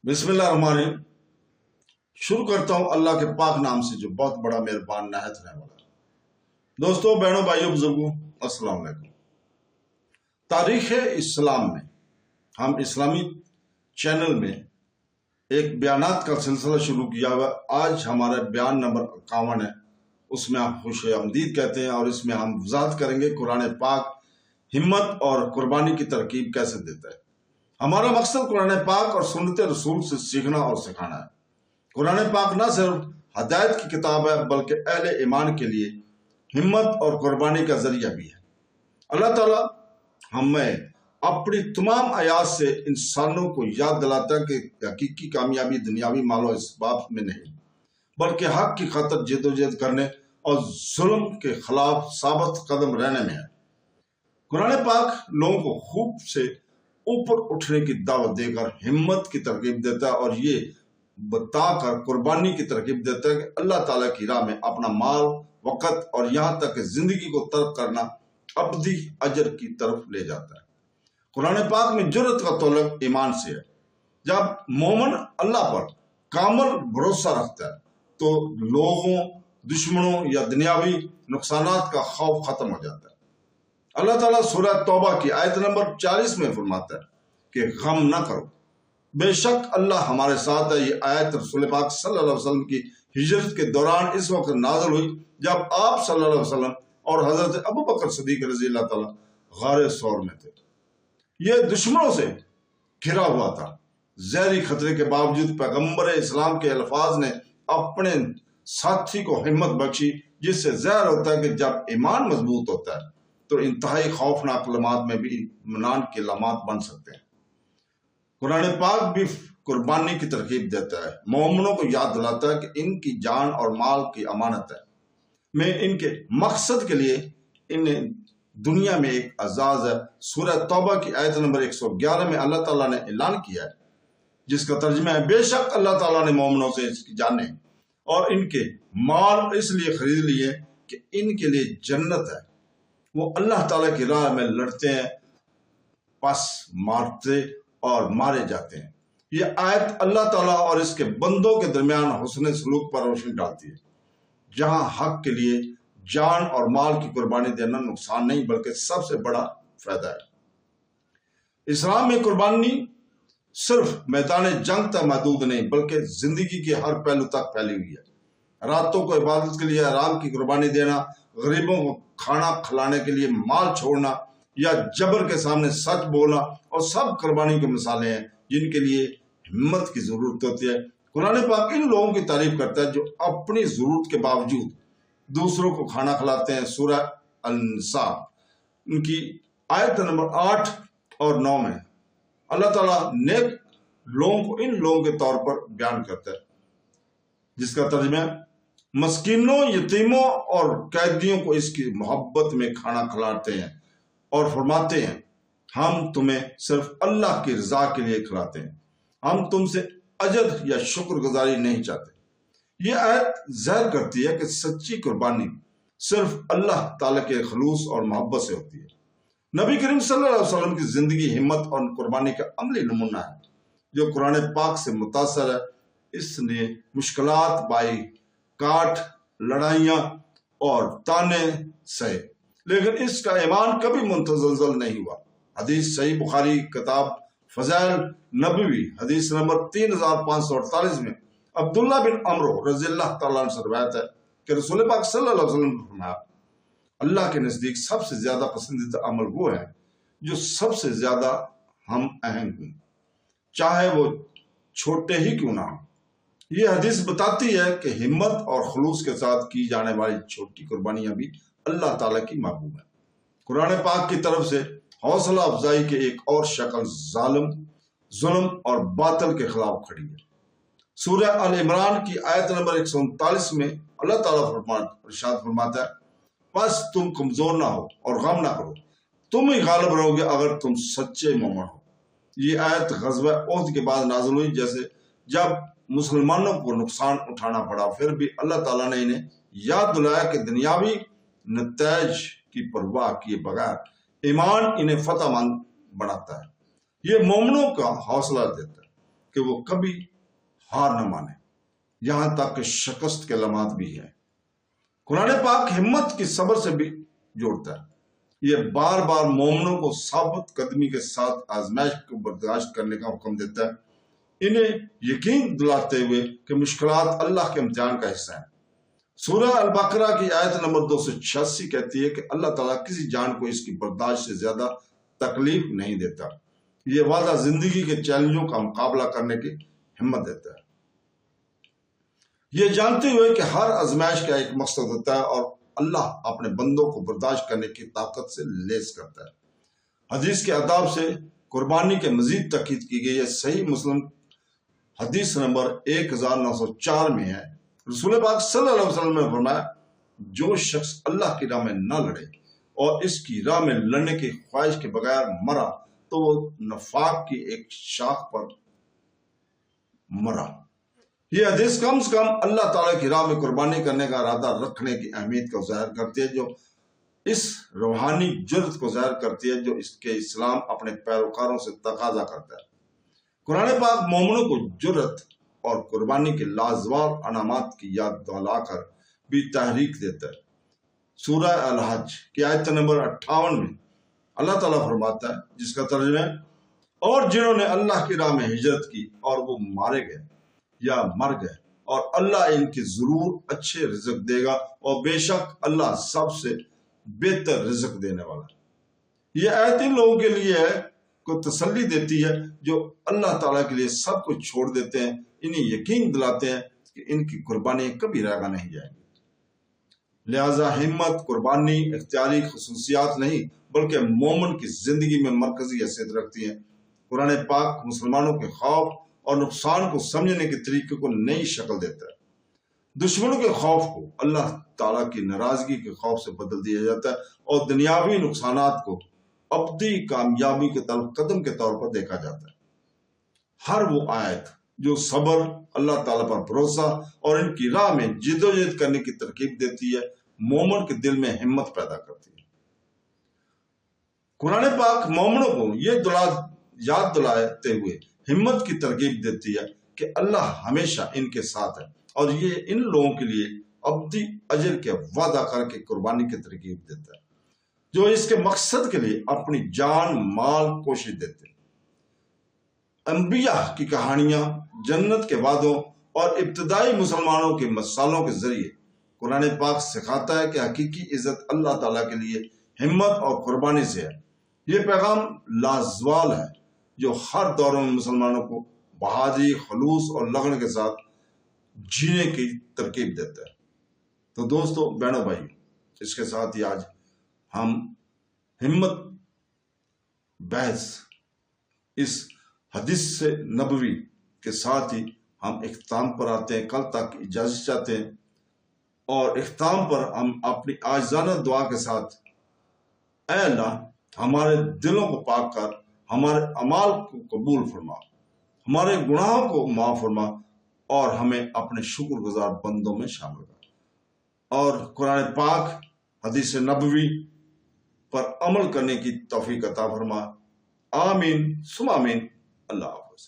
بسم اللہ الرحمن الرحیم۔ شروع کرتا ہوں اللہ کے پاک نام سے جو بہت بڑا مہربان نہایت رحم والا۔ دوستو، بہنوں، بھائیوں، بزرگوں، السلام علیکم۔ تاریخ اسلام میں ہم اسلامی چینل میں ایک بیانات کا سلسلہ شروع کیا ہوا۔ آج ہمارا بیان نمبر 51 ہے، اس میں آپ خوش آمدید کہتے ہیں، اور اس میں ہم وضاحت کریں گے قرآن پاک ہمت اور قربانی کی ترکیب کیسے دیتا ہے۔ ہمارا مقصد قرآن پاک اور سنت رسول سے سیکھنا اور سکھانا ہے۔ قرآن پاک نہ صرف ہدایت کی کتاب ہے بلکہ اہل ایمان کے لیے ہمت اور قربانی کا ذریعہ بھی ہے۔ اللہ تعالیٰ ہمیں اپنی تمام آیات سے انسانوں کو یاد دلاتا ہے کہ حقیقی کامیابی دنیاوی مال و اسباب میں نہیں بلکہ حق کی خاطر جد و جہد کرنے اور ظلم کے خلاف ثابت قدم رہنے میں ہے۔ قرآن پاک لوگوں کو خوب سے اوپر اٹھنے کی دعوت دے کر ہمت کی ترغیب دیتا ہے، اور یہ بتا کر قربانی کی ترغیب دیتا ہے کہ اللہ تعالیٰ کی راہ میں اپنا مال، وقت اور یہاں تک کہ زندگی کو ترک کرنا ابدی اجر کی طرف لے جاتا ہے۔ قرآن پاک میں جرأت کا تعلق ایمان سے ہے۔ جب مومن اللہ پر کامل بھروسہ رکھتا ہے تو لوگوں، دشمنوں یا دنیاوی نقصانات کا خوف ختم ہو جاتا ہے۔ اللہ تعالیٰ سورہ توبہ کی آیت نمبر 40 میں فرماتا ہے کہ غم نہ کرو، بے شک اللہ ہمارے ساتھ ہے۔ یہ آیت رسول پاک صلی اللہ علیہ وسلم کی ہجرت کے دوران اس وقت نازل ہوئی جب آپ صلی اللہ علیہ وسلم اور حضرت ابوبکر صدیق رضی اللہ تعالیٰ غار ثور میں تھے۔ یہ دشمنوں سے گھرا ہوا تھا۔ زہری خطرے کے باوجود پیغمبر اسلام کے الفاظ نے اپنے ساتھی کو ہمت بخشی، جس سے ظاہر ہوتا ہے کہ جب ایمان مضبوط ہوتا ہے تو انتہائی خوفناک لمحات میں بھی اطمینان کے لمحات بن سکتے ہیں۔ قرآن پاک بھی قربانی کی ترغیب دیتا ہے، مومنوں کو یاد دلاتا ہے کہ ان کی جان اور مال کی امانت ہے، میں ان کے مقصد کے لیے انہیں دنیا میں ایک اعزاز ہے۔ سورہ توبہ کی آیت نمبر 111 میں اللہ تعالیٰ نے اعلان کیا ہے، جس کا ترجمہ ہے بے شک اللہ تعالیٰ نے مومنوں سے اس کی جانیں اور ان کے مال اس لیے خرید لیے کہ ان کے لیے جنت ہے۔ وہ اللہ تعالیٰ کی راہ میں لڑتے ہیں، پس مارتے اور مارے جاتے ہیں۔ یہ آیت اللہ تعالیٰ اور اس کے بندوں کے درمیان حسن سلوک پر روشنی ڈالتی ہے، جہاں حق کے لیے جان اور مال کی قربانی دینا نقصان نہیں بلکہ سب سے بڑا فائدہ ہے۔ اسلام میں قربانی صرف میدان جنگ تک محدود نہیں بلکہ زندگی کے ہر پہلو تک پھیلی ہوئی ہے۔ راتوں کو عبادت کے لیے آرام کی قربانی دینا، غریبوں کو کھانا کھلانے کے لیے مال چھوڑنا، یا جبر کے سامنے سچ بولنا، اور سب قربانی کی مثالیں ہیں جن کے لیے ہمت کی ضرورت ہوتی ہے۔ قرآن پاک ان لوگوں کی تعریف کرتا ہے جو اپنی ضرورت کے باوجود دوسروں کو کھانا کھلاتے ہیں۔ سورہ النساء ان کی آیت نمبر 8 اور 9 میں اللہ تعالیٰ نیک لوگوں کو ان لوگوں کے طور پر بیان کرتا ہے، جس کا ترجمہ ہے مسکینوں، یتیموں اور قیدیوں کو اس کی محبت میں کھانا کھلاتے ہیں اور فرماتے ہیں ہم تمہیں صرف اللہ کی رضا کے لیے کھلاتے ہیں، ہم تم سے اجر یا شکر گزاری نہیں چاہتے۔ یہ آیت ظاہر کرتی ہے کہ سچی قربانی صرف اللہ تعالیٰ کے خلوص اور محبت سے ہوتی ہے۔ نبی کریم صلی اللہ علیہ وسلم کی زندگی ہمت اور قربانی کا عملی نمونہ ہے، جو قرآن پاک سے متاثر ہے۔ اس نے مشکلات، بائی کاٹ، لڑائیاں اور تانے سہے، لیکن اس کا ایمان کبھی متزلزل نہیں ہوا۔ حدیث صحیح بخاری کتاب فضائل نبوی حدیث نمبر 3548 میں عبداللہ بن عمرو رضی اللہ تعالیٰ عنہ سے روایت ہے کہ رسول پاک صلی اللہ علیہ وسلم نے فرمایا اللہ کے نزدیک سب سے زیادہ پسندیدہ عمل وہ ہے جو سب سے زیادہ ہم اہم ہوں، چاہے وہ چھوٹے ہی کیوں نہ ہوں۔ یہ حدیث بتاتی ہے کہ ہمت اور خلوص کے ساتھ کی جانے والی چھوٹی قربانیاں بھی اللہ تعالیٰ کی محبوب ہیں۔ قرآن پاک کی طرف سے حوصلہ افزائی کی ایک اور شکل ظلم اور باطل کے خلاف کھڑی ہے۔ سورہ آل عمران کی آیت نمبر 139 میں اللہ تعالیٰ ارشاد فرماتا ہے بس تم کمزور نہ ہو اور غم نہ کرو، تم ہی غالب رہو گے اگر تم سچے مومن ہو۔ یہ آیت غزوہ احد کے بعد نازل ہوئی، جیسے جب مسلمانوں کو نقصان اٹھانا پڑا، پھر بھی اللہ تعالیٰ نے انہیں یاد دلایا کہ دنیاوی نتائج کی پرواہ کیے بغیر ایمان انہیں فتح مند بناتا ہے۔ یہ مومنوں کا حوصلہ دیتا ہے کہ وہ کبھی ہار نہ مانے، یہاں تک کہ شکست کے لمحات بھی ہیں۔ قرآن پاک ہمت کی صبر سے بھی جوڑتا ہے۔ یہ بار بار مومنوں کو ثابت قدمی کے ساتھ آزمائش کو برداشت کرنے کا حکم دیتا ہے، انہیں یقین دلاتے ہوئے کہ مشکلات اللہ کے امتحان کا حصہ ہیں۔ سورہ البقرہ کی آیت نمبر 286 کہتی ہے کہ اللہ تعالیٰ کسی جان کو اس کی برداشت سے زیادہ تکلیف نہیں دیتا۔ یہ وعدہ زندگی کے چیلنجوں کا مقابلہ کرنے کی ہمت دیتا ہے، یہ جانتے ہوئے کہ ہر آزمائش کا ایک مقصد ہوتا ہے اور اللہ اپنے بندوں کو برداشت کرنے کی طاقت سے لیس کرتا ہے۔ حدیث کے آداب سے قربانی کے مزید تاکید کی گئی ہے۔ صحیح مسلم حدیث نمبر 1904 میں ہے، رسول پاک صلی اللہ علیہ وسلم نے فرمایا، جو شخص اللہ کی راہ میں نہ لڑے اور اس کی راہ میں لڑنے کی خواہش کے بغیر مرا تو وہ نفاق کی ایک شاخ پر مرا۔ یہ حدیث کم سے کم اللہ تعالیٰ کی راہ میں قربانی کرنے کا ارادہ رکھنے کی اہمیت کو ظاہر کرتی ہے، جو اس روحانی جرت کو ظاہر کرتی ہے جو اس کے اسلام اپنے پیروکاروں سے تقاضا کرتا ہے۔ قرآن پاک مومنوں کو جرت اور قربانی کے لازوال انعامات کی یاد دلا کر بھی تحریک دیتا ہے۔ سورہ الحج کی آیت نمبر 58 میں اللہ تعالیٰ فرماتا ہے، جس کا ترجمہ ہے، اور جنہوں نے اللہ کی راہ میں ہجرت کی اور وہ مارے گئے یا مر گئے، اور اللہ ان کی ضرور اچھے رزق دے گا، اور بے شک اللہ سب سے بہتر رزق دینے والا ہے۔ یہ آیت ان لوگوں کے لیے ہے کو تسلی دیتی ہے جو اللہ تعالیٰ کے لیے سب کچھ چھوڑ دیتے ہیں، انہیں یقین دلاتے ہیں کہ ان کی قربانی کبھی رائگاں نہیں جائیں گی۔ لہذا ہمت قربانی اختیاری خصوصیات نہیں بلکہ مومن کی زندگی میں مرکزی حیثیت رکھتی ہے۔ قرآن پاک مسلمانوں کے خوف اور نقصان کو سمجھنے کے طریقے کو نئی شکل دیتا ہے۔ دشمنوں کے خوف کو اللہ تعالیٰ کی ناراضگی کے خوف سے بدل دیا جاتا ہے اور دنیاوی نقصانات کو ابدی کامیابی کے طرف قدم کے طور پر دیکھا جاتا ہے۔ ہر وہ آیت جو صبر، اللہ تعالیٰ پر بھروسہ اور ان کی راہ میں جدوجہد کرنے کی ترغیب دیتی ہے، مومن کے دل میں ہمت پیدا کرتی ہے۔ قرآن پاک مومنوں کو یہ یاد دلاتے ہوئے ہمت کی ترغیب دیتی ہے کہ اللہ ہمیشہ ان کے ساتھ ہے، اور یہ ان لوگوں کے لیے ابدی اجر کے وعدہ کر کے قربانی کی ترغیب دیتا ہے جو اس کے مقصد کے لیے اپنی جان مال کوشش دیتے ہیں۔ انبیاء کی کہانیاں، جنت کے وعدوں اور ابتدائی مسلمانوں کے مثالوں کے ذریعے قرآن پاک سکھاتا ہے کہ حقیقی عزت اللہ تعالیٰ کے لیے ہمت اور قربانی سے ہے۔ یہ پیغام لازوال ہے جو ہر دور میں مسلمانوں کو بہادری، خلوص اور لگن کے ساتھ جینے کی ترغیب دیتا ہے۔ تو دوستو، بہنوں بھائی، اس کے ساتھ ہی آج ہم ہمت بحث اس حدیث سے نبوی کے ساتھ ہی ہم اختتام پر آتے ہیں۔ کل تک اجازت چاہتے ہیں، اور اختتام پر ہم اپنی عاجزانہ دعا کے ساتھ، اے اللہ ہمارے دلوں کو پاک کر، ہمارے اعمال کو قبول فرما، ہمارے گناہوں کو معاف فرما، اور ہمیں اپنے شکر گزار بندوں میں شامل کر، اور قرآن پاک حدیث نبوی پر عمل کرنے کی توفیق عطا فرما۔ آمین ثم آمین۔ اللہ حافظ۔